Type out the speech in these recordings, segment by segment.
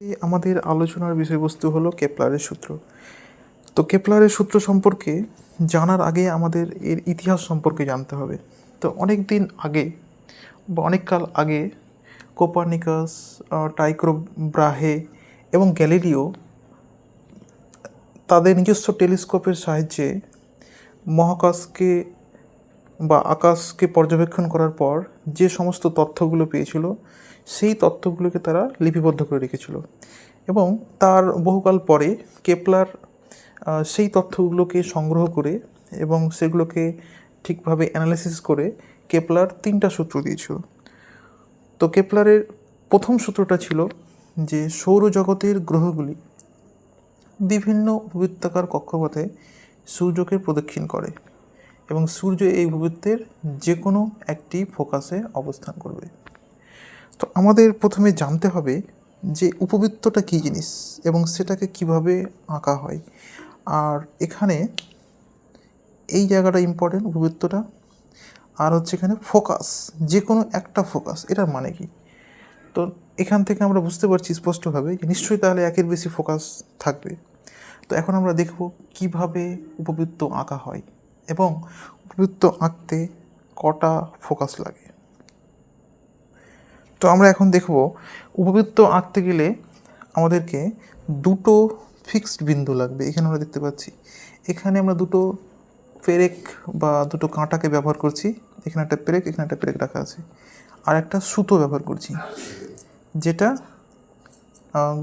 আমাদের আলোচনার বিষয়বস্তু হলো কেপলারের সূত্র। তো কেপলারের সূত্র সম্পর্কে জানার আগে আমাদের এর ইতিহাস সম্পর্কে জানতে হবে। তো অনেক দিন আগে বা অনেক কাল আগে কোপার্নিকাস, টাইকো ব্রাহে এবং গ্যালিলিও তাদের নিজস্ব টেলিস্কোপের সাহায্যে মহাকাশকে বা আকাশকে পর্যবেক্ষণ করার পর যে সমস্ত তথ্যগুলো পেয়েছিল সেই তথ্যগুলোকে তারা লিপিবদ্ধ করে রেখেছিল এবং তার বহুকাল পরে কেপলার সেই তথ্যগুলোকে সংগ্রহ করে এবং সেগুলোকে ঠিকভাবে অ্যানালাইসিস করে কেপলার 3টা সূত্র দিয়েছিল। তো কেপলারের প্রথম সূত্রটা ছিল যে সৌরজগতের গ্রহগুলি বিভিন্ন উপবৃত্তাকার কক্ষপথে সূর্যকে প্রদক্ষিণ করে এবং সূর্য এই উপবৃত্তের যে কোনো একটি ফোকাসে অবস্থান করবে। তো আমাদের প্রথমে জানতে হবে যে উপবৃত্তটা কী জিনিস এবং সেটাকে কিভাবে আঁকা হয়। আর এখানে এই জায়গাটা ইম্পর্টেন্ট, উপবৃত্তটা। আর হচ্ছে এখানে ফোকাস, যে কোনো একটা ফোকাস, এটার মানে কি। তো এখান থেকে আমরা বুঝতে পারছি স্পষ্টভাবে যে নিশ্চয়ই তাহলে একের বেশি ফোকাস থাকবে। তো এখন আমরা দেখব কিভাবে উপবৃত্ত আঁকা হয় এবং উপবৃত্ত আঁকতে কটা ফোকাস লাগে। তো আমরা এখন দেখব উপবৃত্ত আঁকতে গেলে আমাদেরকে দুটো ফিক্সড বিন্দু লাগবে। এখানে আমরা দেখতে পাচ্ছি, এখানে আমরা দুটো পেরেক বা দুটো কাঁটাকে ব্যবহার করছি। এখানে একটা পেরেক, এখানে একটা পেরেক রাখা আছে। আর একটা সুতো ব্যবহার করছি, যেটা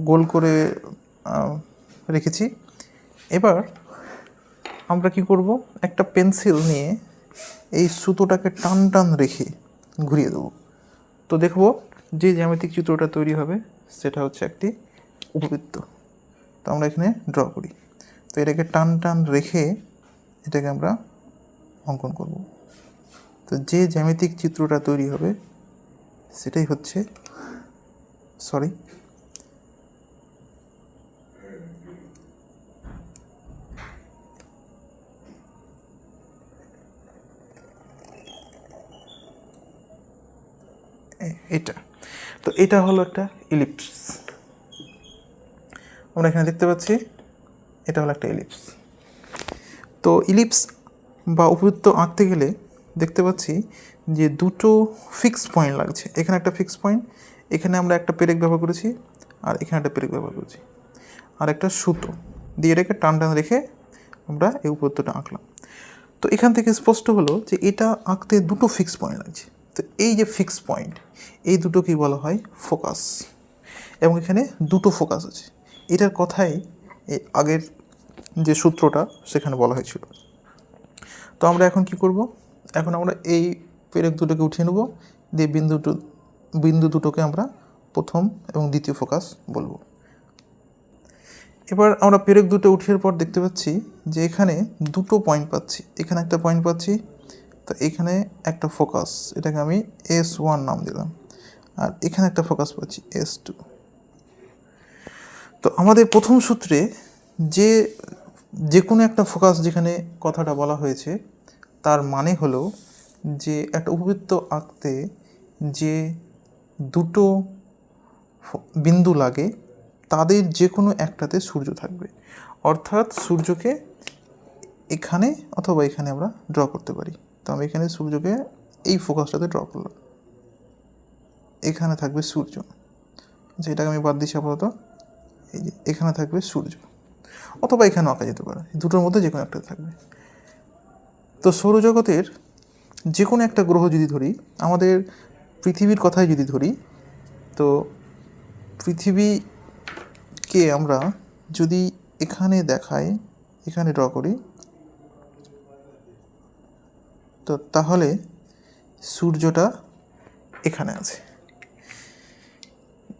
গোল করে রেখেছি। এবার আমরা কি করব, একটা পেন্সিল নিয়ে এই সুতোটাকে টান টান রেখে ঘুরিয়ে দেবো। তো দেখব যে জ্যামিতিক চিত্রটা তৈরি হবে সেটা হচ্ছে একটি উপবৃত্ত। তো আমরা এখানে ড্র করি। তো এটাকে টান টান রেখে এটাকে আমরা অঙ্কন করব। তো যে জ্যামিতিক চিত্রটা তৈরি হবে সেটাই হচ্ছে এটা। তো এটা হলো একটা ইলিপস। আমরা এখানে দেখতে পাচ্ছি এটা হলো একটা ইলিপস। তো ইলিপস বা উপবৃত্ত আঁকতে গেলে দেখতে পাচ্ছি যে দুটো ফিক্স পয়েন্ট লাগছে। এখানে একটা ফিক্স পয়েন্ট, এখানে আমরা একটা পেরেক ব্যবহার করেছি, আর এখানে একটা পেরেক ব্যবহার করেছি, আর একটা সুতো দিয়ে রেখে টান টান রেখে আমরা এই উপবৃত্তটা আঁকলাম। তো এখান থেকে স্পষ্ট হলো যে এটা আঁকতে দুটো ফিক্স পয়েন্ট লাগছে। তো এই যে ফিক্স পয়েন্ট, এই দুটোকেই বলা হয় ফোকাস, এবং এখানে দুটো ফোকাস আছে। এটার কথাই এই আগের যে সূত্রটা সেখানে বলা হয়েছিল। তো আমরা এখন কি করব, এখন আমরা এই পেরেক দুটোকে উঠিয়ে নেব, দিয়ে বিন্দু দুটোকে আমরা প্রথম এবং দ্বিতীয় ফোকাস বলবো। এবার আমরা পেরেক দুটো উঠিয়ে পর দেখতে পাচ্ছি যে এখানে দুটো পয়েন্ট পাচ্ছি, এখানে একটা পয়েন্ট পাচ্ছি। তো এখানে একটা ফোকাস, এটাকে আমি S1 নাম দিলাম, আর এখানে একটা ফোকাস পাচ্ছি S2। তো আমাদের প্রথম সূত্রে যে কোনো একটা ফোকাস যেখানে কথাটা বলা হয়েছে তার মানে হলো যে একটা উপবৃত্ত আঁকতে যে দুটো বিন্দু লাগে তাদের যে কোনো একটাতে সূর্য থাকবে। অর্থাৎ সূর্যকে এখানে অথবা এখানে আমরা ড্র করতে পারি। তো আমি এখানে সূর্যকে এই ফোকাসটাতে ড্র করলাম, এখানে থাকবে সূর্য। যেটাকে আমি বাদ দিচ্ছি আপাতত, এই যে এখানে থাকবে সূর্য, অথবা এখানেও আঁকা যেতে পারে, দুটোর মধ্যে যে কোনো একটা থাকবে। তো সৌরজগতের যে কোনো একটা গ্রহ যদি ধরি, আমাদের পৃথিবীর কথাই যদি ধরি, তো পৃথিবীকে আমরা যদি এখানে দেখাই, এখানে ড্র করি, তো তাহলে সূর্যটা এখানে আছে।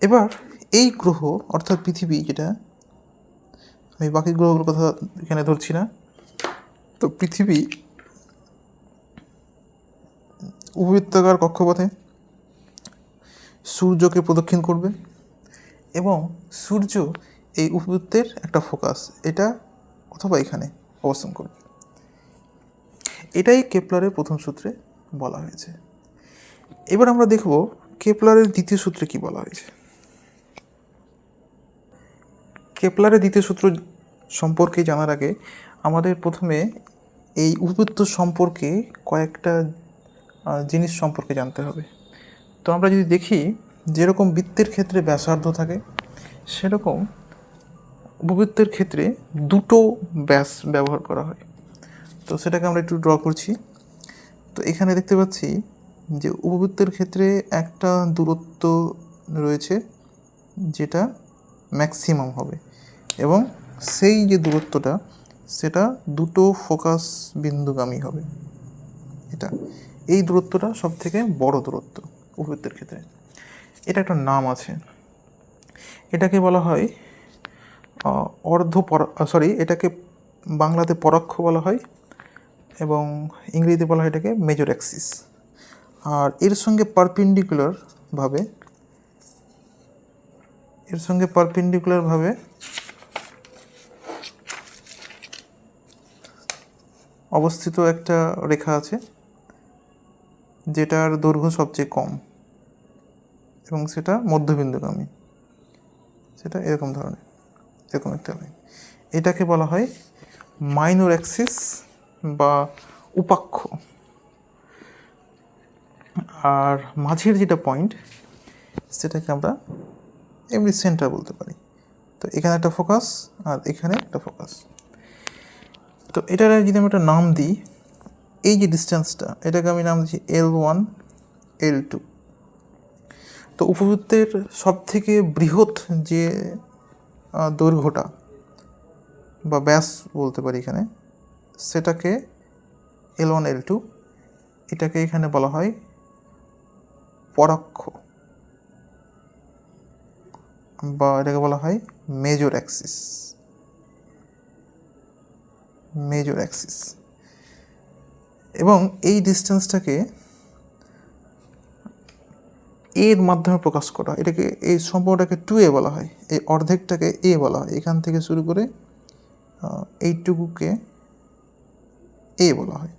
এবার এই গ্রহ অর্থাৎ পৃথিবী, যেটা আমি বাকি গ্রহগুলোর কথা এখানে ধরছি না, তো পৃথিবী উপবৃত্তাকার কক্ষপথে সূর্যকে প্রদক্ষিণ করবে এবং সূর্য এই উপবৃত্তের একটা ফোকাস, এটা অথবা এখানে অবস্থান করবে। এটাই কেপলারের প্রথম সূত্রে বলা হয়েছে। এবার আমরা দেখব কেপলারের দ্বিতীয় সূত্রে কি বলা হয়েছে। কেপলারের দ্বিতীয় সূত্র সম্পর্কে জানার আগে আমাদের প্রথমে এই উপবৃত্ত সম্পর্কে কয়েকটা জিনিস সম্পর্কে জানতে হবে। তো আমরা যদি দেখি, যেরকম বৃত্তের ক্ষেত্রে ব্যাসার্ধ থাকে, সেরকম উপবৃত্তের ক্ষেত্রে দুটো ব্যাস ব্যবহার করা হয়। তো সেটাকে আমরা একটু ড্র করছি। তো এখানে দেখতে পাচ্ছি যে উপবৃত্তের ক্ষেত্রে একটা দূরত্ব রয়েছে যেটা ম্যাক্সিমাম হবে, এবং সেই যে দূরত্বটা সেটা দুটো ফোকাস বিন্দুগামী হবে। এই দূরত্বটা সব থেকে বড় দূরত্ব উপবৃত্তের ক্ষেত্রে। এটা একটা নাম আছে, এটাকে বলা হয় এটাকে বাংলাতে পরাক্ষ বলা হয় এবং ইংরেজিতে বলা হয় এটাকে মেজর অ্যাক্সিস। আর এর সঙ্গে পারপেন্ডিকুলারভাবে অবস্থিত একটা রেখা আছে যেটার দৈর্ঘ্য সবচেয়ে কম এবং সেটা মধ্যবিন্দুগামী, সেটা এরকম একটা লাইন। এটাকে বলা হয় মাইনর অ্যাক্সিস বা উপাক্ষ। আর মাঝের যেটা পয়েন্ট সেটাকে আমরা এমনি সেন্টার বলতে পারি। তো এখানে একটা ফোকাস আর এখানে একটা ফোকাস। তো এটার যদি আমি একটা নাম দিই, এই যে ডিস্টেন্সটা, এটাকে আমি নাম দিচ্ছি L1 L2। তো উপবৃত্তের সব থেকে বৃহৎ যে দৈর্ঘ্যটা বা ব্যাস বলতে পারি এখানে, সেটাকে L1 L2, এটাকে এখানে বলা হয় পরাক্ষ বা এটাকে বলা হয় মেজর অ্যাক্সিস। এবং এই ডিস্টেন্সটাকে এর মাধ্যমে প্রকাশ করা হয়। এটাকে, এই সম্পর্কটাকে 2a বলা হয়, এই অর্ধেকটাকে a বলা হয়। এখান থেকে শুরু করে এইটুকুকে a বলা হয়,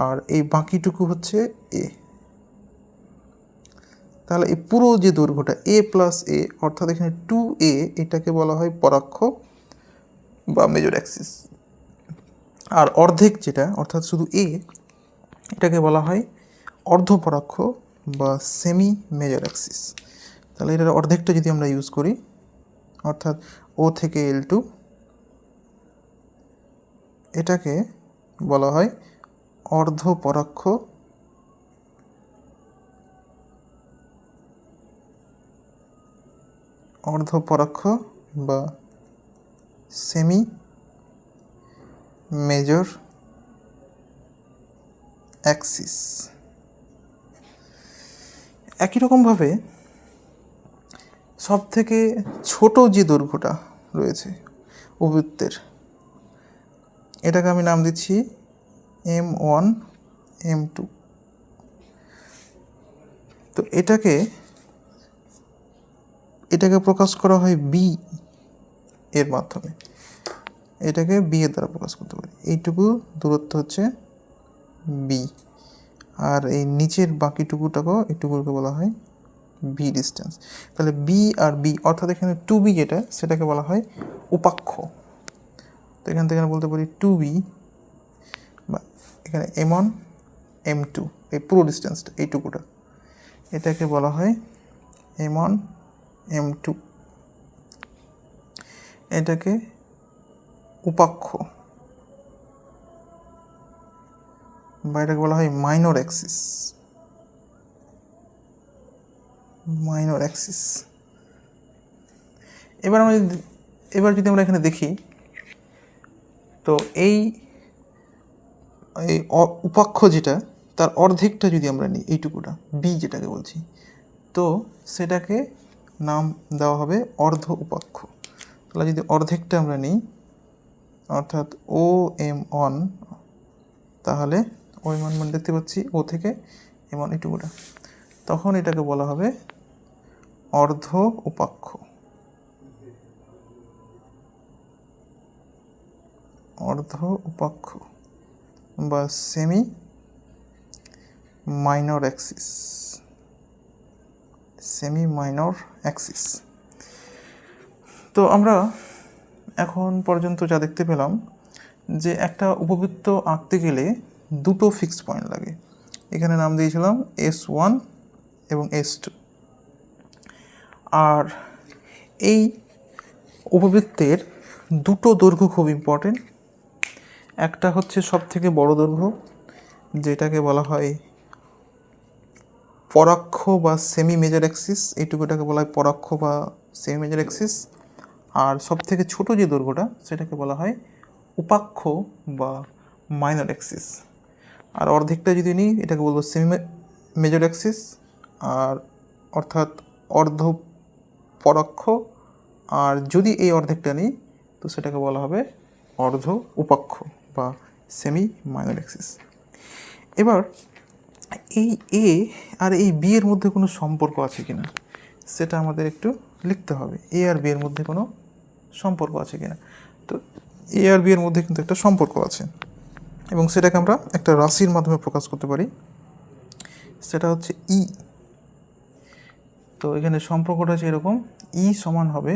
আর এই বাকিটুকু হচ্ছে a। তাহলে এই পুরো যে দৈর্ঘ্যটা a+a, অর্থাৎ এখানে 2a, এটাকে বলা হয় পরাক্ষ বা মেজর অ্যাক্সিস। আর অর্ধেক যেটা, অর্থাৎ শুধু a, এটাকে বলা হয় অর্ধপরাক্ষ বা সেমি মেজর অ্যাক্সিস। তাহলে এটার অর্ধেকটা যদি আমরা ইউজ করি, অর্থাৎ O থেকে L2, এটাকে বলা হয় অর্ধপরাক্ষ বা সেমি মেজর অ্যাক্সিস। একই রকমভাবে সব থেকে ছোট যে দৈর্ঘ্যটা রয়েছে উপবৃত্তের, এটাকে আমি নাম দিচ্ছি M1 M2। তো এটাকে প্রকাশ করা হয় B এর মাধ্যমে। এটাকে B এর দ্বারা প্রকাশ করতে পারি। এইটুকু দূরত্ব হচ্ছে B, আর এই নিচের এইটুকুকে বলা হয় B ডিস্টেন্স। তাহলে B আর B, অর্থাৎ এখানে 2B যেটা, সেটাকে বলা হয় উপাক্ষ। তো এখান থেকে বলতে পারি 2B, বা এখানে M1 M2, এই পুরো ডিস্টেন্সটা, এইটুকুটা, এটাকে বলা হয় M1 M2। এটাকে উপাক্ষ বা এটাকে বলা হয় মাইনর অ্যাক্সিস। এবার যদি আমরা এখানে দেখি, তো এই উপাক্ষ যেটা, তার অর্ধেকটা যদি আমরা নিই, এইটুকুটা B যেটাকে বলছি, তো সেটাকে নাম দেওয়া হবে অর্ধ উপাক্ষ। তাহলে যদি অর্ধেকটা আমরা নিই, অর্থাৎ OM1, তাহলে OM1 মানে দেখতে পাচ্ছি O থেকে M1 এইটুকুটা, তখন এটাকে বলা হবে অর্ধ উপাক্ষ বা সেমি মাইনর অ্যাক্সিস। তো আমরা এখন পর্যন্ত যা দেখতে পেলাম যে একটা উপবৃত্ত আঁকতে গেলে দুটো ফিক্সড পয়েন্ট লাগে। এখানে নাম দিয়েছিলাম S1 এবং S2। আর এই উপবৃত্তের দুটো দৈর্ঘ্য খুব ইম্পর্টেন্ট। একটা হচ্ছে সব থেকে বড় দৈর্ঘ্য, যেটাকে বলা হয় পরাক্ষ বা সেমি মেজর অ্যাক্সিস, এইটুকুটাকে বলা হয় পরাক্ষ বা সেমি মেজর অ্যাক্সিস। আর সব থেকে ছোটো যে দৈর্ঘ্যটা সেটাকে বলা হয় উপাক্ষ বা মাইনর অ্যাক্সিস। আর অর্ধেকটা যদি নিই এটাকে বলবো সেমি মেজর অ্যাক্সিস, আর অর্থাৎ অর্ধ পরাক্ষ। আর যদি এই অর্ধেকটা নিই তো সেটাকে বলা হবে অর্ধ উপাক্ষ বা সেমি মাইনর অ্যাক্সিস। এবার এই এ আর এই বি এর মধ্যে কোনো সম্পর্ক আছে কি না সেটা আমাদের একটু লিখতে হবে। এ আর বি এর মধ্যে কোনো সম্পর্ক আছে কি না। তো এ আর বি এর মধ্যে কিন্তু একটা সম্পর্ক আছে, এবং সেটাকে আমরা একটা রাশির মাধ্যমে প্রকাশ করতে পারি, সেটা হচ্ছে ই। তো এখানে সম্পর্কটা হচ্ছে এরকম, ই সমান হবে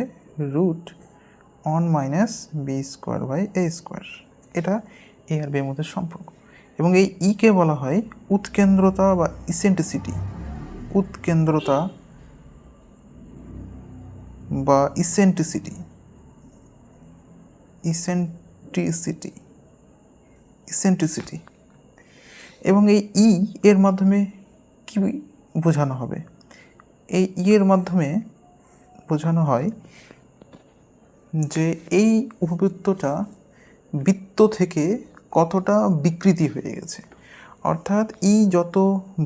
√1 - b² / a²। এটা এ আর বি এর মধ্যে সম্পর্ক। এবং এই ইকে বলা হয় উৎকেন্দ্রতা বা ইসেন্ট্রিসিটি। উৎকেন্দ্রতা বা ইসেন্ট্রিসিটি ইসেন্ট্রিসিটি ইসেন্ট্রিসিটি এবং এই ই এর মাধ্যমে কি বোঝানো হবে? এই ই এর মাধ্যমে বোঝানো হয় যে এই উপবৃত্তটা বৃত্ত থেকে কতটা বিকৃতি হয়ে গেছে। অর্থাৎ ই যত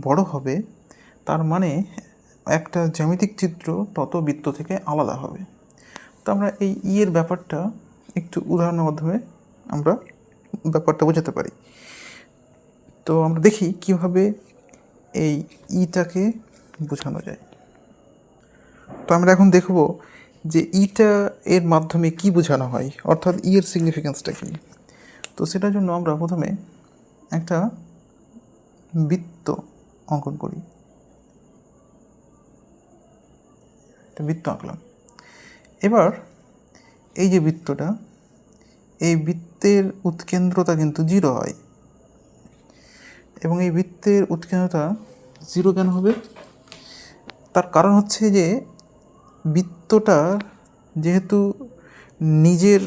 বড় হবে তার মানে একটা জ্যামিতিক চিত্র তত বৃত্ত থেকে আলাদা হবে। তো আমরা এই ই এর ব্যাপারটা একটু উদাহরণের মাধ্যমে আমরা ব্যাপারটা বোঝাতে পারি। তো আমরা দেখি কিভাবে এই ইটাকে বোঝানো যায়। তো আমরা এখন দেখব যে ইটা এর মাধ্যমে কি বোঝানো হয়, অর্থাৎ ই এর সিগনিফিক্যান্সটা কী। তো সেটার জন্য আমরা প্রথমে একটা বৃত্ত অঙ্কন করি। একটা বৃত্ত আঁকলাম। এবার এই যে বৃত্তটা, এই বৃত্তের উৎকেন্দ্রতা কিন্তু 0 হয়। এবং এই বৃত্তের উৎকেন্দ্রতা 0 কেন হবে? তার কারণ হচ্ছে যে বৃত্তটা যেহেতু নিজের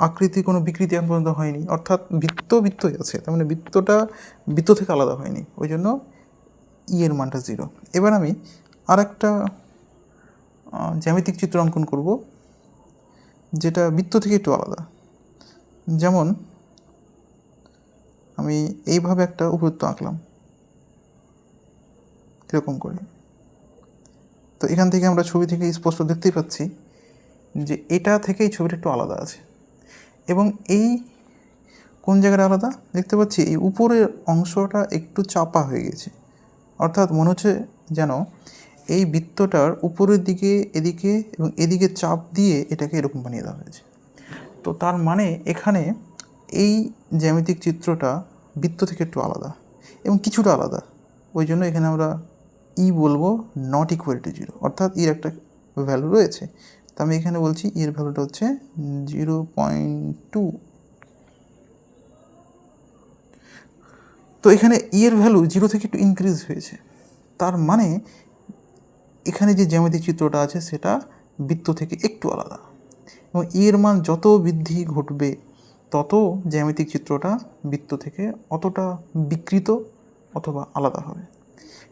আকৃতি কোনো বিকৃতি এখন পর্যন্ত হয়নি, অর্থাৎ বৃত্তই আছে, তার মানে বৃত্তটা বৃত্ত থেকে আলাদা হয়নি, ওই জন্য ই এর মানটা 0। এবার আমি আর একটা জ্যামিতিক চিত্র অঙ্কন করব যেটা বৃত্ত থেকে একটু আলাদা। যেমন আমি এইভাবে একটা উপবৃত্ত আঁকলাম এরকম করে। তো এখান থেকে আমরা ছবি থেকে স্পষ্ট দেখতেই পাচ্ছি যে এটা থেকে এই ছবিটা একটু আলাদা আছে। এবং এই কোন জায়গাটা আলাদা দেখতে পাচ্ছি, এই উপরের অংশটা একটু চাপা হয়ে গেছে। অর্থাৎ মনে হচ্ছে যেন এই বৃত্তটার উপরের দিকে এদিকে এবং এদিকে চাপ দিয়ে এটাকে এরকম বানিয়ে দেওয়া হয়েছে। তো তার মানে এখানে এই জ্যামিতিক চিত্রটা বৃত্ত থেকে একটু আলাদা এবং কিছুটা আলাদা। ওই জন্য এখানে আমরা ই বলবো নট ইকুয়াল টু 0, অর্থাৎ এর একটা ভ্যালু রয়েছে। তো আমি এখানে বলছি এর ভ্যালুটা হচ্ছে 0.2। তো এখানে এর ভ্যালু 0 থেকে একটু ইনক্রিজ হয়েছে। তার মানে এখানে যে জ্যামিতিক চিত্রটা আছে সেটা বৃত্ত থেকে একটু আলাদা, এবং এর মান যত বৃদ্ধি ঘটবে তত জ্যামিতিক চিত্রটা বৃত্ত থেকে অতটা বিকৃত অথবা আলাদা হবে।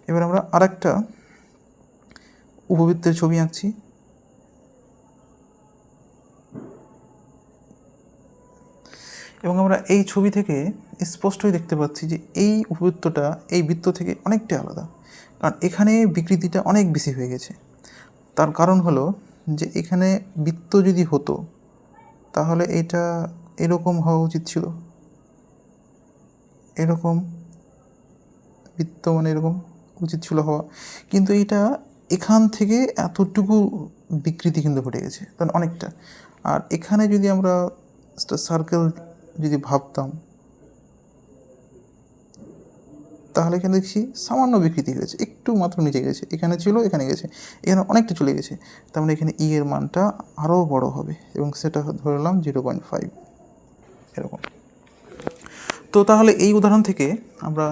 এবার আমরা আরেকটা উপবৃত্তের ছবি আঁকছি। এবং আমরা এই ছবি থেকে স্পষ্টই দেখতে পাচ্ছি যে এই উপবৃত্তটা এই বৃত্ত থেকে অনেকটা আলাদা, কারণ এখানে বিকৃতিটা অনেক বেশি হয়ে গেছে। তার কারণ হলো যে এখানে বৃত্ত যদি হতো তাহলে এটা এরকম হওয়া উচিত ছিল, এরকম বৃত্ত মানে এরকম উচিত ছিল হওয়া, কিন্তু এটা এখান থেকে এতটুকু বিকৃতি কিন্তু ঘটে গেছে, কারণ অনেকটা। আর এখানে যদি আমরা সার্কেল যদি ভাবতাম তাহলে এখানে দেখছি সামান্য বিকৃতি হয়েছে, একটু মাত্র নিচে গেছে, এখানে ছিল এখানে গেছে, এখানে অনেকটা চলে গেছে, তার মানে এখানে ই এর মানটা আরও বড় হবে এবং সেটা ধরলাম 0.5 এরকম। তো তাহলে এই উদাহরণ থেকে আমরা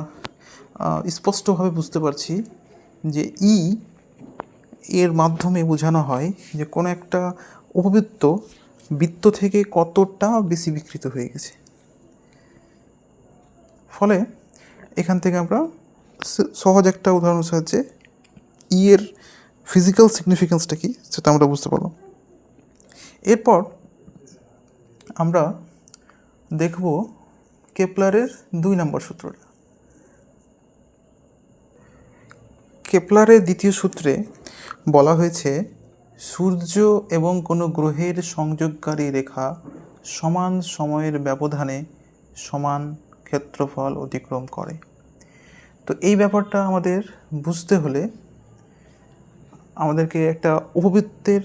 স্পষ্টভাবে বুঝতে পারছি যে ই এর মাধ্যমে বোঝানো হয় যে কোনো একটা উপবৃত্ত বৃত্ত থেকে কতটা বেশি বিকৃত হয়ে গেছে। ফলে এখান থেকে আমরা সহজ একটা উদাহরণ সাহায্যে ই এর ফিজিক্যাল সিগনিফিকেন্সটা কী সেটা আমরা বুঝতে পারলাম। এরপর আমরা দেখব কেপলারের 2 নম্বর সূত্রটা। কেপলারের দ্বিতীয় সূত্রে বলা হয়েছে সূর্য এবং কোনো গ্রহের সংযোগকারী রেখা সমান সময়ের ব্যবধানে সমান ক্ষেত্রফল অতিক্রম করে। তো এই ব্যাপারটা আমাদের বুঝতে হলে আমাদেরকে একটা উপবৃত্তের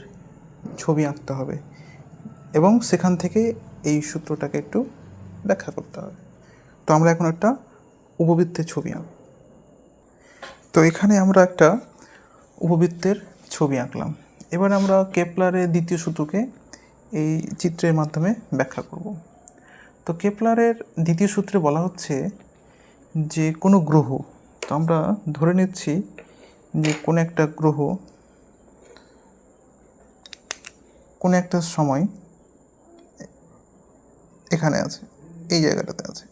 ছবি আঁকতে হবে এবং সেখান থেকে এই সূত্রটাকে একটু ব্যাখ্যা করতে হবে। তো আমরা এখন একটা উপবৃত্তের ছবি আঁকব। তো এখানে আমরা একটা উপবৃত্তের ছবি আঁকলাম। এবার আমরা কেপলারের দ্বিতীয় সূত্রকে এই চিত্রের মাধ্যমে ব্যাখ্যা করব। তো কেপলারের দ্বিতীয় সূত্রে বলা হচ্ছে যে কোনো গ্রহ, তো আমরা ধরে নিচ্ছি যে কোনো একটা গ্রহ কোনো একটা সময় এখানে আছে, এই জায়গাটাতে আছে।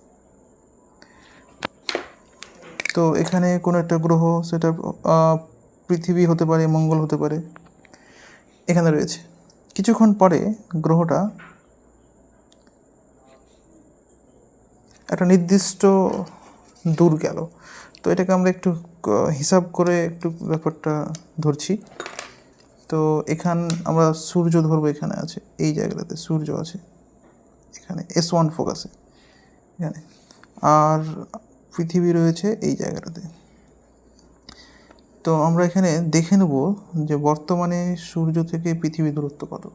তো এখানে কোনো একটা গ্রহ, সেটা পৃথিবী হতে পারে, মঙ্গল হতে পারে, এখানে রয়েছে। কিছুক্ষণ পরে গ্রহটা একটা নির্দিষ্ট দূর গেল। তো এটাকে আমরা একটু হিসাব করে একটু ব্যাপারটা ধরছি। তো এখান আমরা সূর্য ধরবো, এখানে আছে, এই জায়গাটাতে সূর্য আছে, এখানে S1 ফোকাসে এখানে, আর পৃথিবী রয়েছে এই জায়গাটাতে। তো আমরা এখানে দেখে নেব যে বর্তমানে সূর্য থেকে পৃথিবীর দূরত্ব কত।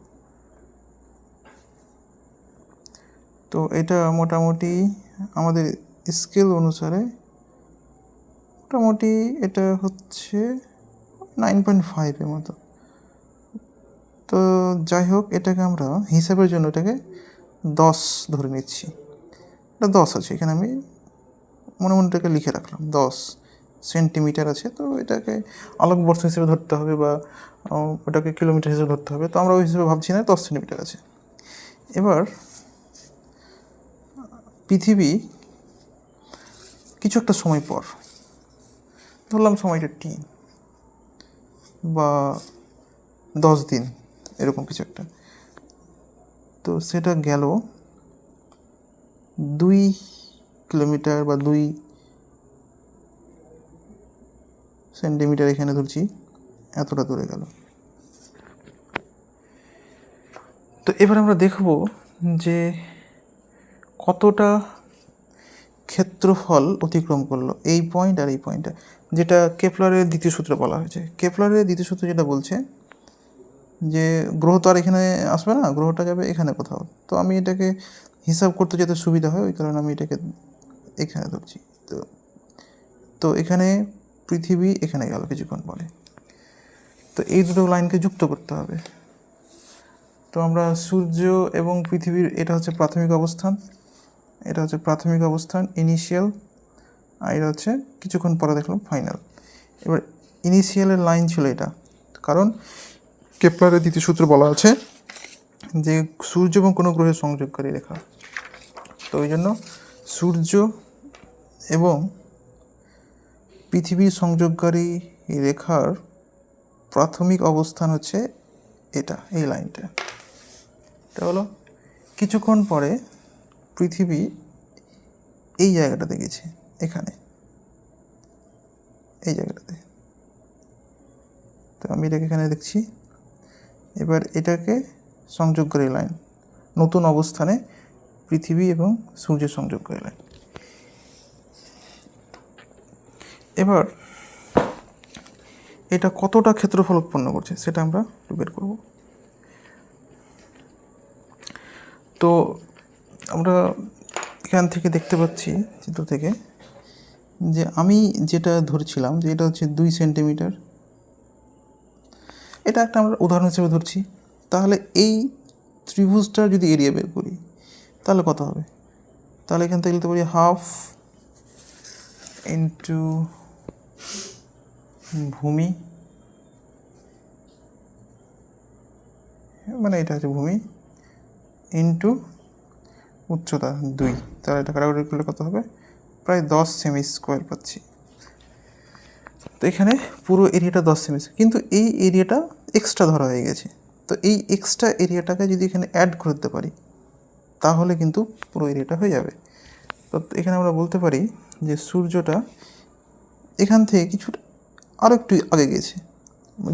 তো এটা মোটামুটি আমাদের স্কেল অনুসারে মোটামুটি এটা হচ্ছে 9.5 এর মতো। তো যাই হোক, এটাকে আমরা হিসাবের জন্য এটাকে 10 ধরে নিচ্ছি। এটা 10 আছে, এখানে আমি মনে মনে এটাকে লিখে রাখলাম 10 সেন্টিমিটার আছে। তো এটাকে আলোকবর্ষ হিসেবে ধরতে হবে বা ওটাকে কিলোমিটার হিসেবে ধরতে হবে। তো আমরা ওই হিসেবে ভাবছি না, 10 সেন্টিমিটার আছে। এবার পৃথিবী কিছু একটা সময় পর, ধরলাম সময়টা টি বা 10 দিন এরকম কিছু একটা, তো সেটা গেল 2 কিলোমিটার বা 2 সেন্টিমিটার, এখানে ধরছি এতটা দূরে গেল। তো এবার আমরা দেখব যে কতটা ক্ষেত্রফল অতিক্রম করলো এই পয়েন্ট আর এই পয়েন্টটা, যেটা কেপলারের দ্বিতীয় সূত্রে বলা হয়েছে। কেপলারের দ্বিতীয় সূত্র যেটা বলছে যে গ্রহ তো আর এখানে আসবে না, গ্রহটা যাবে এখানে কোথাও। তো আমি এটাকে হিসাব করতে যাতে সুবিধা হয় ওই কারণে আমি এটাকে এখানে ধরছি। তো এখানে পৃথিবী এখানে গেল কিছুক্ষণ পরে। তো এই দুটো লাইনকে যুক্ত করতে হবে। তো আমরা সূর্য এবং পৃথিবীর, এটা হচ্ছে প্রাথমিক অবস্থান, এটা হচ্ছে প্রাথমিক অবস্থান ইনিশিয়াল, আর এটা হচ্ছে কিছুক্ষণ পরে দেখলাম ফাইনাল। এবার ইনিশিয়ালের লাইন ছিল এটা, কারণ কেপলারের দ্বিতীয় সূত্রে বলা আছে যে সূর্য এবং কোনো গ্রহের সংযোগকারী রেখা। তো ওই জন্য সূর্য এবং পৃথিবীর সংযোগকারী রেখার প্রাথমিক অবস্থান হচ্ছে এটা, এই লাইনটা। এটা হলো কিছুক্ষণ পরে পৃথিবী এই জায়গাটাতে গেছে, এখানে এই জায়গাটাতে। তো আমি এটাকে এখানে দেখছি। এবার এটাকে সংযোগকারী লাইন, নতুন অবস্থানে পৃথিবী এবং সূর্যের সংযোগকারী লাইন। এবার এটা কতটা ক্ষেত্রফল উৎপন্ন করছে সেটা আমরা বের করব। তো আমরা এখান থেকে দেখতে পাচ্ছি চিত্র থেকে যে আমি যেটা ধরছিলাম যে এটা হচ্ছে 2 সেন্টিমিটার, এটা একটা আমরা উদাহরণ হিসেবে ধরছি। তাহলে এই ত্রিভুজটার যদি এরিয়া বের করি তাহলে কত হবে? তাহলে এখান থেকে লিখতে পারি হাফ ইন্টু ভূমি, মানে এটা হচ্ছে ভূমি, ইন্টু উচ্চতা 2। তাহলে এটা কাটাকুটি করলে কত হবে? প্রায় 10 সেমি স্কোয়ার পাচ্ছি। তো এখানে পুরো এরিয়াটা 10 সেমি, কিন্তু এই এরিয়াটা এক্সট্রা ধরা হয়ে গেছে। তো এই এক্সট্রা এরিয়াটাকে যদি এখানে অ্যাড করতে পারি তাহলে কিন্তু পুরো এরিয়াটা হয়ে যাবে। তো এখানে আমরা বলতে পারি যে সূর্যটা এখান থেকে কিছুটা আরও একটু আগে গেছে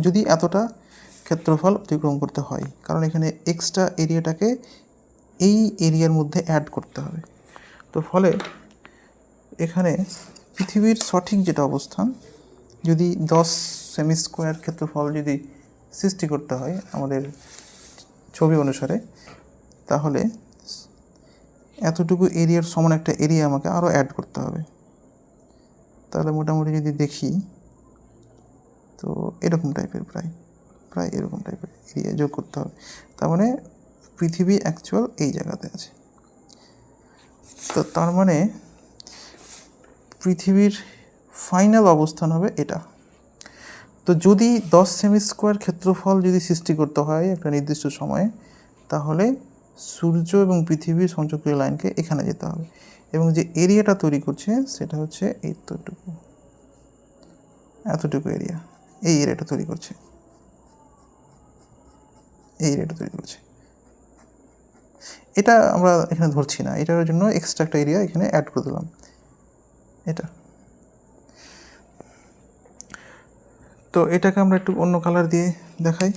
যদি এতটা ক্ষেত্রফল অতিক্রম করতে হয়, কারণ এখানে এক্সট্রা এরিয়াটাকে এই এরিয়ার মধ্যে অ্যাড করতে হবে। তো ফলে এখানে পৃথিবীর সঠিক যেটা অবস্থান, যদি 10 সেমি স্কোয়ার ক্ষেত্রফল যদি সৃষ্টি করতে হয় আমাদের ছবি অনুসারে, তাহলে এতটুকু এরিয়ার সমান একটা এরিয়া আমাকে আরও অ্যাড করতে হবে। তাহলে মোটামুটি যদি দেখি তো এরকম টাইপের প্রায় এরকম টাইপের এরিয়া যোগ করতে হবে। তার মানে পৃথিবী অ্যাকচুয়াল এই জায়গাতে আছে। তো তার মানে পৃথিবীর ফাইনাল অবস্থান হবে এটা। তো যদি 10 সেমি স্কোয়ার ক্ষেত্রফল যদি সৃষ্টি করতে হয় একটা নির্দিষ্ট সময়ে, তাহলে সূর্য এবং পৃথিবীর সংযোগকারী লাইনকে এখানে যেতে হবে, এবং যে এরিয়াটা তৈরি করছে সেটা হচ্ছে এতটুকু এরিয়া, এই এরিয়াটা তৈরি করছে, এটা আমরা এখানে ধরছি না, এটার জন্য এক্সট্রা একটা এরিয়া এখানে অ্যাড করে দিলাম এটা। তো এটাকে আমরা একটু অন্য কালার দিয়ে দেখাই,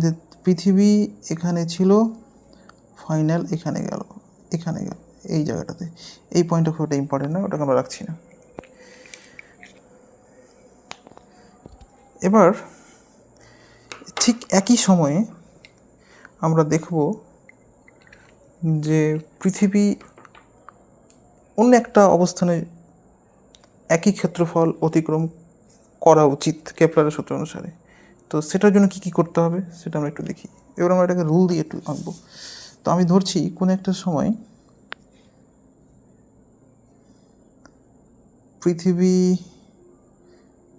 যে পৃথিবী এখানে ছিল, ফাইনাল এখানে গেল এই জায়গাটাতে, এই পয়েন্ট অফ ভিউটা ইম্পর্টেন্ট না, ওটাকে আমরা রাখছি না। এবার ঠিক একই সময়ে আমরা দেখব যে পৃথিবী অন্য একটা অবস্থানে একই ক্ষেত্রফল অতিক্রম করা উচিত কেপলারের সূত্র অনুসারে। তো সেটার জন্য কী করতে হবে সেটা আমরা একটু দেখি। এবার আমরা এটাকে রুল দিয়ে একটু আঁকবো। তো আমি ধরছি কোনো একটা সময় পৃথিবী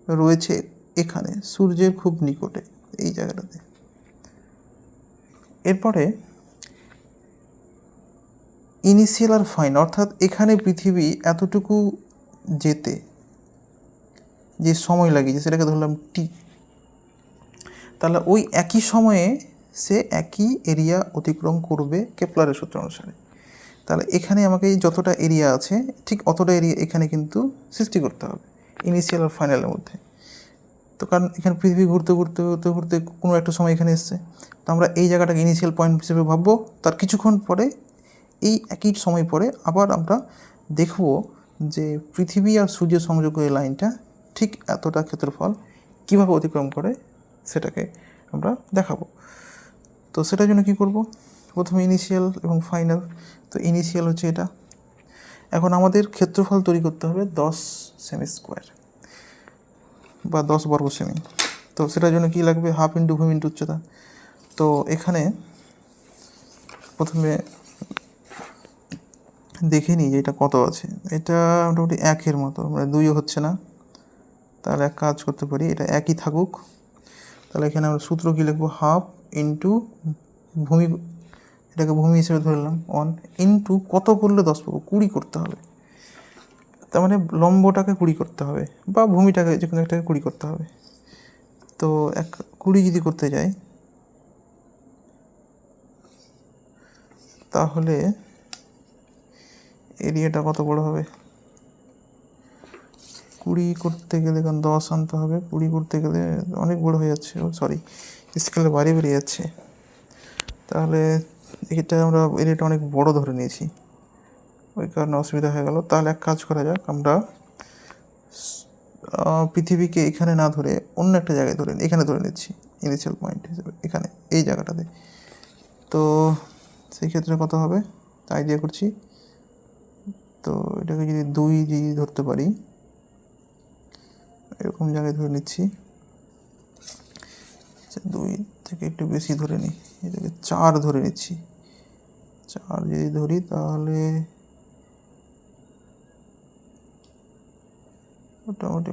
রয়েছে এখানে সূর্যের খুব নিকটে এই জায়গাটাতে। এরপরে ইনিশিয়াল আর ফাইনাল, অর্থাৎ এখানে পৃথিবী এতটুকু যেতে যে সময় লাগিয়েছে সেটাকে ধরলাম টি। তাহলে ওই একই সময়ে সে একই এরিয়া অতিক্রম করবে কেপলারের সূত্র অনুসারে। তাহলে এখানে আমাকে যতটা এরিয়া আছে ঠিক অতটা এরিয়া এখানে কিন্তু সৃষ্টি করতে হবে ইনিশিয়াল আর ফাইনালের মধ্যে। তো কারণ এখানে পৃথিবী ঘুরতে ঘুরতে ঘুরতে ঘুরতে কোনো একটা সময় এখানে এসছে, তো আমরা এই জায়গাটাকে ইনিশিয়াল পয়েন্ট হিসেবে ভাববো। তার কিছুক্ষণ পরে এই একই সময় পরে আবার আমরা দেখব যে পৃথিবী আর সূর্যের সংযোগের লাইনটা ঠিক এতটা ক্ষেত্রফল কীভাবে অতিক্রম করে সেটাকে আমরা দেখাবো। তো সেটার জন্য কী করব, প্রথমে ইনিশিয়াল এবং ফাইনাল। তো ইনিশিয়াল হচ্ছে এটা। এখন আমাদের ক্ষেত্রফল তৈরি করতে হবে 10 সেমি স্কোয়ার বা 10 বর্গ সেমি। তো সেটার জন্য কী লাগবে, হাফ ইন্টু ভূমি ইন্টু উচ্চতা। তো এখানে প্রথমে দেখে নিই যে এটা কত আছে। এটা মোটামুটি 1-এর মতো, মানে 2ও হচ্ছে না। তাহলে এক কাজ করতে পারি, এটা একই থাকুক। তাহলে এখানে আমরা সূত্র কী লিখবো, হাফ ইন্টু ভূমি, এটাকে ভূমি হিসেবে ধরলাম 1, ইন্টু কত করলে 10 পাবো, 20 করতে হবে। তার মানে লম্বটাকে 20 করতে হবে বা ভূমিটাকে যে কোনো একটাকে 20 করতে হবে। তো 20 যদি করতে যাই তাহলে এরিয়াটা কত বড় হবে, 20 করতে গেলে, কারণ 10 আনতে হবে, 20 করতে গেলে অনেক বড় হয়ে যাচ্ছে, সরি স্কেলে বাইরে বেরিয়ে যাচ্ছে। তাহলে এটা আমরা এরিয়াটা অনেক বড় ধরে নিয়েছি, ওই কারণে অসুবিধা হয়ে গেল। তাহলে এক কাজ করা যাক, আমরা পৃথিবীকে এখানে না ধরে অন্য একটা জায়গায় এখানে ধরে নিচ্ছি ইনিশিয়াল পয়েন্ট হিসেবে, এখানে এই জায়গাটাতে। তো সেই ক্ষেত্রে কত হবে আইডিয়া করছি। তো এটাকে যদি 2 যদি ধরতে পারি, এরকম জায়গায় ধরে নিচ্ছি, 2 থেকে একটু বেশি ধরে নিই, এটাকে 4 ধরে নিচ্ছি। 4 যদি ধরি তাহলে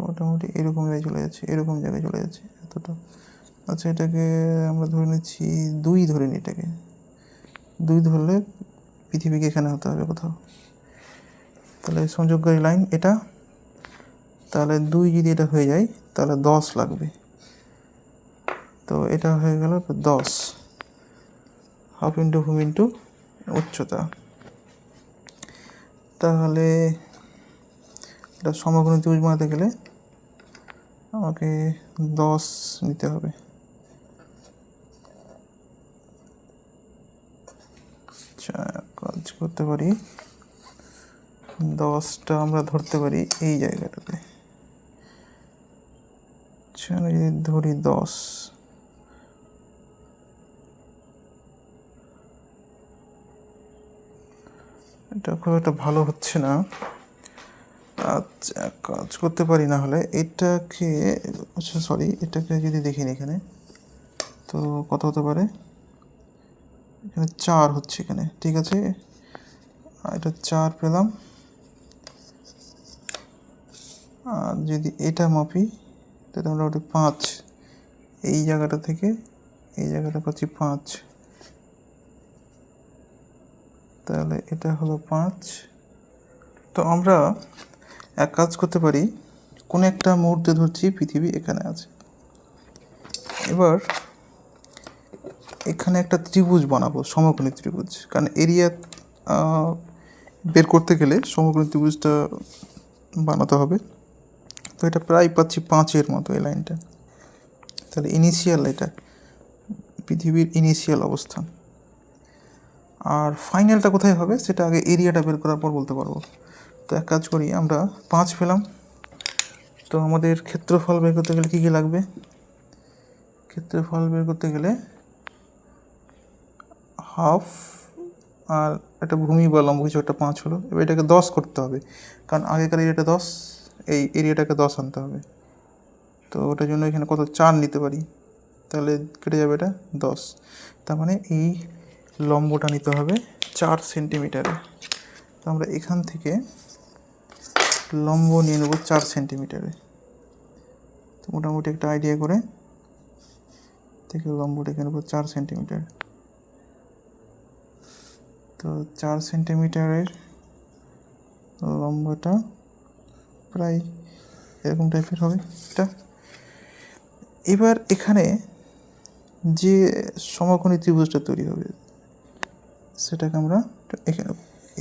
মোটামুটি এরকম জায়গায় চলে যাচ্ছে, এরকম জায়গায় চলে যাচ্ছে এতটা। আচ্ছা, এটাকে আমরা ধরে নিচ্ছি 2 ধরে নিই, এটাকে 2 ধরলে পৃথিবীকে এখানে হতে হবে কোথাও। তাহলে সংযোগকারী লাইন এটা, তাহলে 2 যদি এটা হয়ে যায় তাহলে 10 লাগবে। তো এটা হয়ে গেল 10, হাফ ইন্টু ভূমি ইন্টু উচ্চতা। তাহলে এটা সমকোণী ত্রিভুজ বানাতে গেলে আমাকে 10 নিতে হবে। আচ্ছা, কাজ করতে পারি, 10টা আমরা ধরতে পারি এই জায়গাটাতে। আচ্ছা, যদি ধরি 10, এটা খুব একটা ভালো হচ্ছে না। আচ্ছা, কাজ করতে পারি, না হলে এটাকে, আচ্ছা সরি, এটাকে যদি দেখিনি এখানে, তো কত হতে পারে, এখানে 4 হচ্ছে এখানে, ঠিক আছে, এটা 4 পেলাম। আর যদি এটা মাপি তাহলে মোটামুটি 5, এই জায়গাটা থেকে এই জায়গাটা পাচ্ছি 5, তাহলে এটা হলো 5। তো আমরা এক কাজ করতে পারি, কোন একটা মুহূর্তে ধরছি পৃথিবী এখানে আছে, এবার এখানে একটা ত্রিভুজ বানাবো, সমকোণী ত্রিভুজ, কারণ এরিয়া বের করতে গেলে সমকোণী ত্রিভুজটা বানাতে হবে। তো এটা প্রায় পাচ্ছি 5-এর মতো এই লাইনটা। তাহলে ইনিশিয়াল, এটা পৃথিবীর ইনিশিয়াল অবস্থান। আর ফাইনালটা কোথায় হবে সেটা আগে এরিয়াটা বের করার পর বলতে পারবো। তো এক কাজ করি, আমরা 5 পেলাম। তো আমাদের ক্ষেত্রফল বের করতে গেলে কী কী লাগবে? ক্ষেত্রফল বের করতে গেলে হাফ আর একটা ভূমি বা লম্ব কিছু একটা 5 হলো। এবার এটাকে 10 করতে হবে, কারণ আগেকার এরিয়াটা 10, এই এরিয়াটাকে 10 আনতে হবে। তো ওটার জন্য এখানে কত 4 নিতে পারি, তাহলে কেটে যাবে এটা 10। তার মানে এই লম্বটা নিতে হবে 4 সেন্টিমিটারে। তো আমরা এখান থেকে লম্ব নিয়ে নেব 4 সেন্টিমিটারে। তো মোটামুটি একটা আইডিয়া করে থেকে লম্বটা এখানে নেব 4 সেন্টিমিটার। তো 4 সেন্টিমিটারের লম্বটা প্রায় এরকম টাইপের হবে এটা। এবার এখানে যে সমকোণী ত্রিভুজটা তৈরি হবে সেটাকে আমরা এখানে,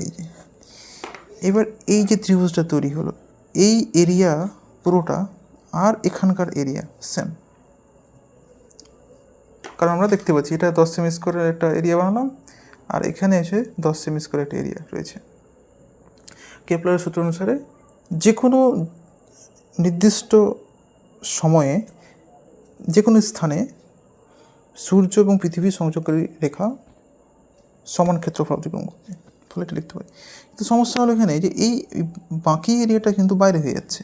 এই যে এবার এই যে ত্রিভুজটা তৈরি হলো, এই এরিয়া পুরোটা আর এখানকার এরিয়া সেম, কারণ আমরা দেখতে পাচ্ছি এটা 10 সেমি স্কোয়ারের একটা এরিয়া বানালাম, আর এখানে এসে 10 সেমি স্কোয়ারের একটা এরিয়া রয়েছে। কেপলারের সূত্র অনুসারে যে কোনো নির্দিষ্ট সময়ে যে কোনো স্থানে সূর্য এবং পৃথিবীর সংযোগকারী রেখা সমান ক্ষেত্রফল অতিক্রম করবে, ফলে এটা লিখতে পারি। কিন্তু সমস্যা হলো এখানে যে এই বাকি এরিয়াটা কিন্তু বাইরে হয়ে যাচ্ছে।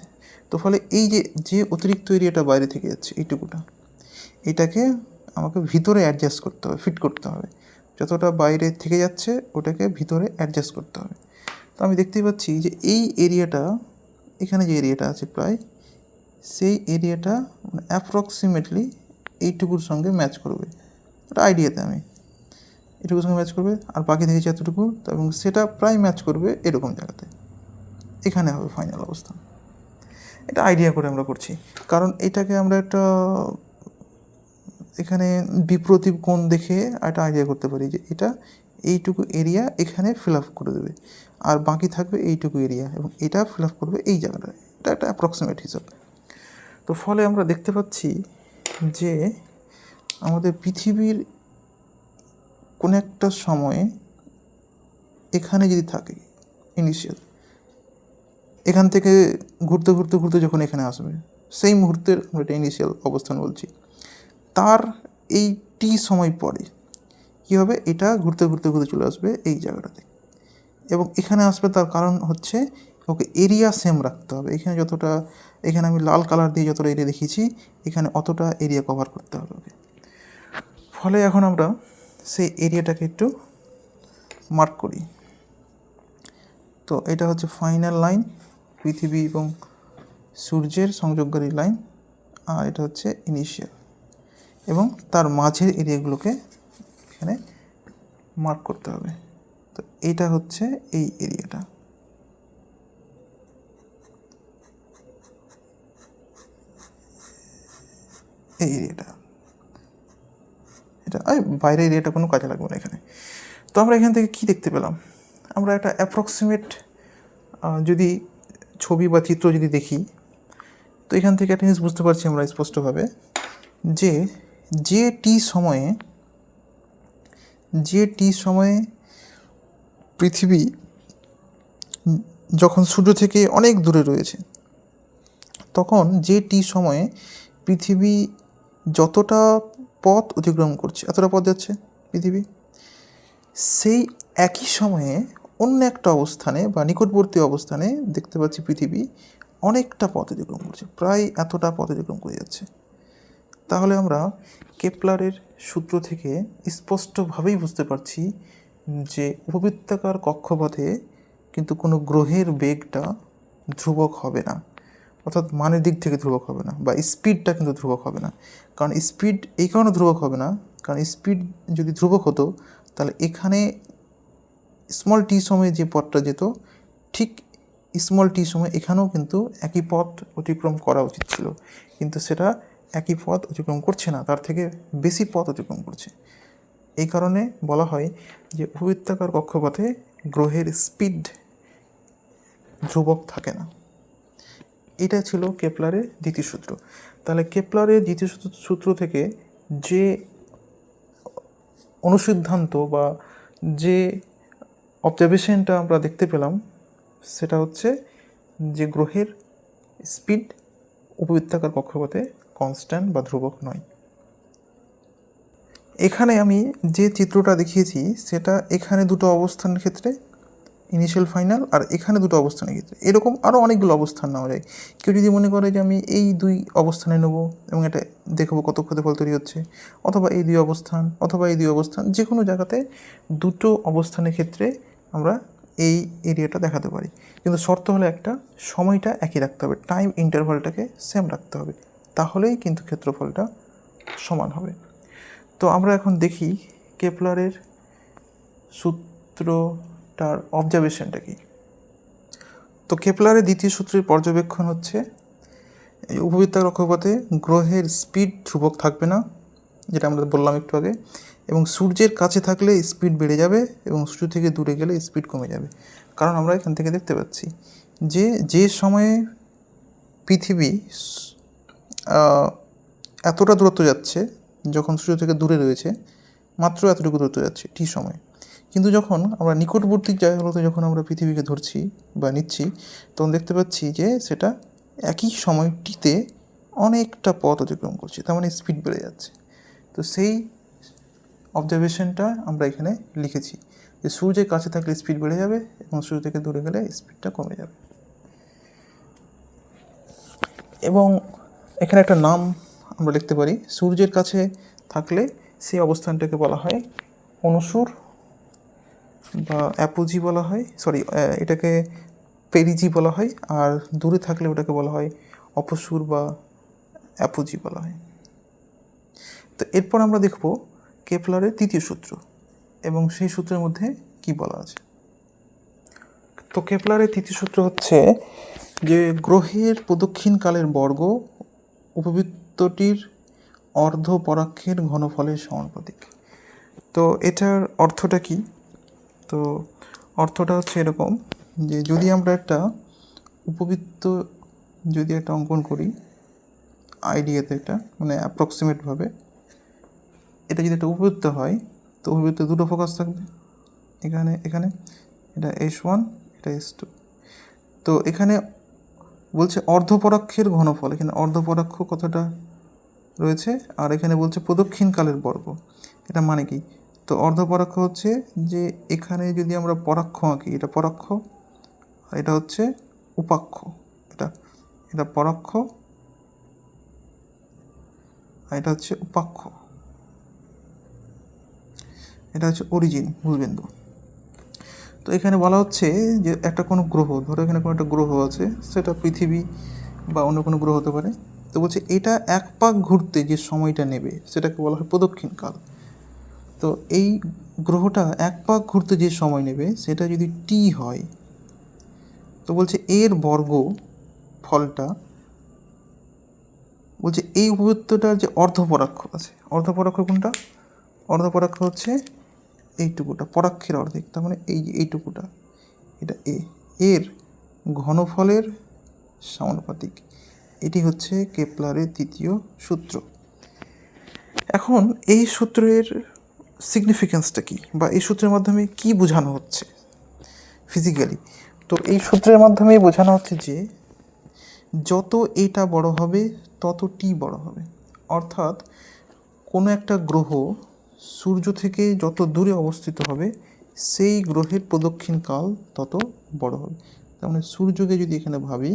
তো ফলে এই যে অতিরিক্ত এরিয়াটা বাইরে থেকে যাচ্ছে এইটুকুটা, এটাকে আমাকে ভিতরে অ্যাডজাস্ট করতে হবে, ফিট করতে হবে। যতটা বাইরে থেকে যাচ্ছে ওটাকে ভিতরে অ্যাডজাস্ট করতে হবে। তো আমি দেখতেই পাচ্ছি যে এই এরিয়াটা, এখানে যে এরিয়াটা আছে প্রায় সেই এরিয়াটা মানে অ্যাপ্রক্সিমেটলি এইটুকুর সঙ্গে ম্যাচ করবে, ওটা আইডিয়াতে আমি এটুকুর সঙ্গে ম্যাচ করবে, আর বাকি থেকে যতটুকু এবং সেটা প্রায় ম্যাচ করবে এরকম জায়গাতে, এখানে হবে ফাইনাল অবস্থা। এটা আইডিয়া করে আমরা করছি, কারণ এটাকে আমরা একটা এখানে বিপ্রতীপ কোণ দেখে একটা আইডিয়া করতে পারি যে এটা এইটুকু এরিয়া এখানে ফিল আপ করে দেবে, আর বাকি থাকবে এইটুকু এরিয়া এবং এটা ফিল আপ করবে এই জায়গাটায়। এটা একটা অ্যাপ্রক্সিমেট হিসাব। তো ফলে আমরা দেখতে পাচ্ছি যে আমাদের পৃথিবীর কোনো একটা সময়ে এখানে যদি থাকে ইনিশিয়াল, এখান থেকে ঘুরতে ঘুরতে ঘুরতে যখন এখানে আসবে সেই মুহূর্তের আমরা এটা ইনিশিয়াল অবস্থান বলছি। তার এই টি সময় পরে কী হবে, এটা ঘুরতে ঘুরতে ঘুরতে চলে আসবে এই জায়গাটাতে এবং এখানে আসবে। তার কারণ হচ্ছে ওকে এরিয়া সেম রাখতে হবে। এখানে যতটা, এখানে আমি লাল কালার দিয়ে যতটা এরিয়া দেখিয়েছি, এখানে অতটা এরিয়া কভার করতে হবে ওকে। ফলে এখন আমরা সেই এরিয়াটাকে একটু মার্ক করি। তো এটা হচ্ছে ফাইনাল লাইন, পৃথিবী এবং সূর্যের সংযোগকারী লাইন, আর এটা হচ্ছে ইনিশিয়াল, এবং তার মাঝের এরিয়াগুলোকে এখানে মার্ক করতে হবে। তো এইটা হচ্ছে এই এরিয়াটা, এই এরিয়াটা, এটা বাইরের এরিয়াটা কোনো কাজে লাগবে না এখানে। তো আমরা এখান থেকে কি দেখতে পেলাম, আমরা একটা অ্যাপ্রক্সিমেট যদি ছবি বা চিত্র যদি দেখি, তো এখান থেকে একটা জিনিস বুঝতে পারছি আমরা স্পষ্টভাবে যে যে টি সময়ে পৃথিবী যখন সূর্য থেকে অনেক দূরে রয়েছে, তখন যে টি সময়ে পৃথিবী যতটা পথ অতিক্রম করছে, এতটা পথ যাচ্ছে পৃথিবী, সেই একই সময়ে অন্য একটা অবস্থানে বা নিকটবর্তী অবস্থানে দেখতে পাচ্ছি পৃথিবী অনেকটা পথ অতিক্রম করছে, প্রায় এতটা পথ অতিক্রম করে যাচ্ছে। তাহলে আমরা কেপলারের সূত্র থেকে স্পষ্টভাবেই বুঝতে পারছি যে উপবৃত্তাকার কক্ষপথে কিন্তু কোনো গ্রহের বেগটা ধ্রুবক হবে না, অর্থাৎ মানের দিক থেকে ধ্রুবক হবে না, বা স্পিডটা কিন্তু ধ্রুবক হবে না। কারণ স্পিড এই কারণে ধ্রুবক হবে না, কারণ স্পিড যদি ধ্রুবক হতো তাহলে এখানে স্মল টি সময়ে যে পথটা যেত, ঠিক স্মল টি সময় এখানেও কিন্তু একই পথ অতিক্রম করা উচিত ছিল, কিন্তু সেটা একই পথ অতিক্রম করছে না, তার থেকে বেশি পথ অতিক্রম করছে। এই কারণে বলা হয় যে উপবৃত্তাকার কক্ষপথে গ্রহের স্পিড ধ্রুবক থাকে না। এটা ছিল কেপলারের দ্বিতীয় সূত্র। তাহলে কেপলারের দ্বিতীয় সূত্র থেকে যে অনুসিদ্ধান্ত বা যে অবজারভেশনটা আমরা দেখতে পেলাম, সেটা হচ্ছে যে গ্রহের স্পিড উপবৃত্তাকার কক্ষপথে কনস্ট্যান্ট বা ধ্রুবক নয়। এখানে আমি যে চিত্রটা দেখিয়েছি সেটা এখানে দুটো অবস্থানের ক্ষেত্রে, ইনিশিয়াল ফাইনাল, আর এখানে দুটো অবস্থানের ক্ষেত্রে। এরকম আরও অনেকগুলো অবস্থান নেওয়া যায়। কেউ যদি মনে করে যে আমি এই দুই অবস্থানে নেব এবং এটা দেখবো কত ক্ষেত্রফল তৈরি হচ্ছে, অথবা এই দুই অবস্থান, অথবা এই দুই অবস্থান, যে কোনো জায়গাতে দুটো অবস্থানের ক্ষেত্রে আমরা এই এরিয়াটা দেখাতে পারি। কিন্তু শর্ত হলো একটা, সময়টা একই রাখতে হবে, টাইম ইন্টারভালটাকে সেম রাখতে হবে, তাহলেই কিন্তু ক্ষেত্রফলটা সমান হবে। তো আমরা এখন দেখি কেপলারের সূত্রটার অবজারভেশনটা কি। তো কেপলারের দ্বিতীয় সূত্রের পর্যবেক্ষণ হচ্ছে উপবৃত্তাকার কক্ষপথে গ্রহের স্পিড ধ্রুবক থাকবে না, যেটা আমরা বললাম একটু আগে, এবং সূর্যের কাছে থাকলে স্পিড বেড়ে যাবে এবং সূর্য থেকে দূরে গেলে স্পিড কমে যাবে। কারণ আমরা এখান থেকে দেখতে পাচ্ছি যে সময়ে পৃথিবী এতটা দূরত্ব যাচ্ছে, যখন সূর্য থেকে দূরে রয়েছে মাত্র এতটুকু দূরত্ব যাচ্ছে টি সময়, কিন্তু যখন আমরা নিকটবর্তী জায়গাগুলোতে যখন আমরা পৃথিবীকে ধরছি বা নিচ্ছি, তখন দেখতে পাচ্ছি যে সেটা একই সময় টিতে অনেকটা পথ অতিক্রম করছে, তার মানে স্পিড বেড়ে যাচ্ছে। তো সেই অবজারভেশনটা আমরা এখানে লিখেছি যে সূর্যের কাছে থাকলে স্পিড বেড়ে যাবে এবং সূর্য থেকে দূরে গেলে স্পিডটা কমে যাবে। এবং এখানে একটা নাম আমরা লিখতে পারি, সূর্যের কাছে থাকলে সেই অবস্থানটাকে বলা হয় অনুসুর বা অ্যাপোজি বলা হয়, এটাকে পেরিজি বলা হয়, আর দূরে থাকলে ওটাকে বলা হয় অপসুর বা অ্যাপোজি বলা হয়। তো এরপর আমরা দেখব কেপলারের তৃতীয় সূত্র এবং সেই সূত্রের মধ্যে কি বলা আছে। তো কেপলারের তৃতীয় সূত্র হচ্ছে যে গ্রহের প্রদক্ষিণকালের বর্গ উপবৃত্তটির অর্ধ পরাক্ষের ঘনফলের সমানুপাতিক। তো এটার অর্থটা কি? তো অর্থটা হচ্ছে এরকম যে যদি আমরা একটা উপবৃত্ত যদি একটা অঙ্কন করি আইডিয়াতে, এটা মানে অ্যাপ্রক্সিমেটভাবে, এটা যদি একটা উপবৃত্ত হয়, তো উপবৃত্তে দুটো ফোকাস থাকবে, এখানে এখানে এটা S1, এটা S2। তো এখানে বলছে অর্ধপরাক্ষের ঘনফল, এখানে অর্ধপরাক্ষ কথাটা রয়েছে, আর এখানে বলছে প্রদক্ষিণকালের বর্গ। এটা মানে কি? তো অর্ধপরাক্ষ হচ্ছে যে এখানে যদি আমরা পরাক্ষ আঁকি, এটা পরাক্ষ, আর এটা হচ্ছে উপাক্ষ, এটা এটা পরাক্ষ, আর এটা হচ্ছে উপাক্ষ, এটা হচ্ছে অরিজিন, মূলবিন্দু। তো এখানে বলা হচ্ছে যে একটা কোনো গ্রহ, ধরো এখানে কোনো একটা গ্রহ আছে, সেটা পৃথিবী বা অন্য কোনো গ্রহ হতে পারে। তো বলছে এটা এক পাক ঘুরতে যে সময়টা নেবে সেটাকে বলা হয় প্রদক্ষিণ কাল। তো এই গ্রহটা এক পাক ঘুরতে যে সময় নেবে সেটা যদি টি হয়, তো বলছে এর বর্গ ফলটা, বলছে এই উপবৃত্তটার যে অর্ধপরাক্ষ আছে, অর্ধপরাক্ষ কোনটা? অর্ধপরাক্ষ হচ্ছে এইটুকুটা, পরাক্ষের অর্ধেক, তার মানে এইটুকুটা, এটা এর ঘনফলের সমানুপাতিক। এটি হচ্ছে কেপলারের তৃতীয় সূত্র। এখন এই সূত্রের সিগনিফিকেন্সটা কী, বা এই সূত্রের মাধ্যমে কী বোঝানো হচ্ছে ফিজিক্যালি? তো এই সূত্রের মাধ্যমে বোঝানো হচ্ছে যে যত এটা বড় হবে তত টি বড় হবে। অর্থাৎ কোনো একটা গ্রহ সূর্য থেকে যত দূরে অবস্থিত হবে সেই গ্রহের প্রদক্ষিণকাল তত বড় হবে। তার মানে সূর্যকে যদি এখানে ভাবি,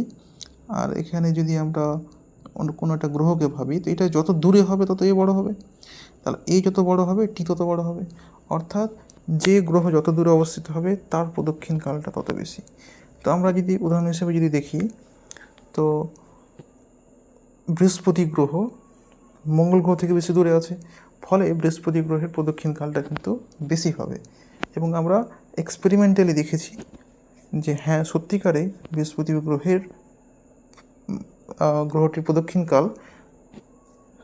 আর এখানে যদি আমরা অন্য কোনো একটা গ্রহকে ভাবি, তো এটা যত দূরে হবে তত এ বড় হবে, তাহলে এই যত বড় হবে টি তত বড় হবে। অর্থাৎ যে গ্রহ যত দূরে অবস্থিত হবে তার প্রদক্ষিণকালটা তত বেশি। তো আমরা যদি উদাহরণ হিসেবে যদি দেখি, তো বৃহস্পতি গ্রহ মঙ্গল গ্রহ থেকে বেশি দূরে আছে, ফলে বৃহস্পতি গ্রহের প্রদক্ষিণকালটা কিন্তু বেশি হবে। এবং আমরা এক্সপেরিমেন্টালি দেখেছি যে হ্যাঁ, সত্যিকারে বৃহস্পতি গ্রহের গ্রহটির প্রদক্ষিণকাল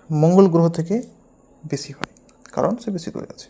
মঙ্গল গ্রহ থেকে বেশি হয়, কারণ সে বেশি দূরে আছে।